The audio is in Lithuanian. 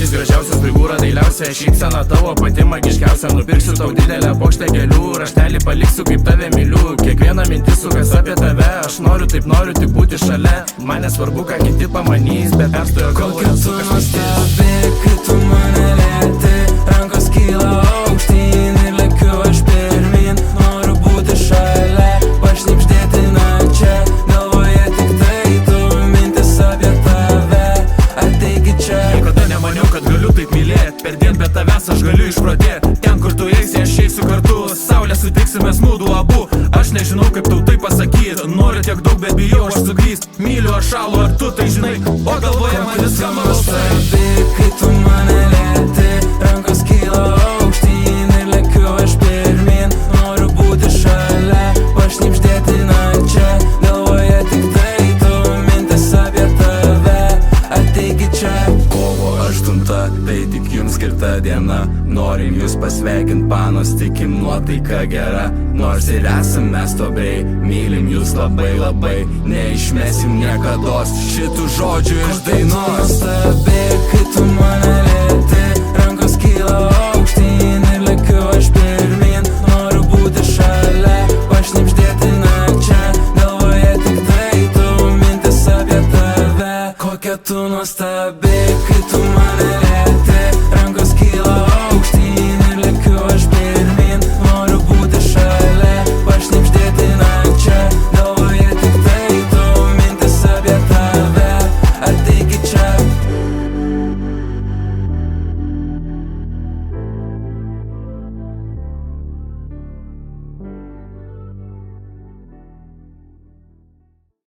akis gražiausias, figūra dailiausia, šypsena tavo pati magiškiausia. Nupirksiu tau didelę puokštę gėlių, raštelį paliksiu kaip tave myliu. Kiekviena mintis sukas apie tave, aš noriu, taip noriu tik būti šalia. Man nesvarbu, ką kiti pamanys, bet perstojo galvoje sukas nuostabi, kai tu mane lieti, rankos kyla aukštyn ir lekiu aš pirmin. Noriu būti šalia, pašnibždėti nakčia, galvoje tik tai tu, mintis apie tave, ateik čia. Niekada nemaniau, kad galiu taip mylėt, per dien be tavęs aš galiu išprotėt. Ten kur tu eisi, aš eisiu kartu, saulę sutiksime smūdų abu. Aš nežinau kaip tau tai pasakyt, noriu tiek daug, bet bijau aš sugrįst. Myliu aš šalu, ar tu tai žinai, o galvoje man viską balsai. Kai tu mane lieti, rankos kyla aukštyn ir lekiu aš pirmin. Noriu būti šalia, pašnibždėti nakčia, galvoje tik tai tu, mintis apie tave, ateik čia. Kovo 8, tai tik jums skirta diena. Norim jūs pasveikint, panos, tikim nuotaika gera. Nors ir esam mes tobriai, mylim jūs labai labai, neišmesim niekados šitų žodžių iš dainos. Nuostabi, kai tu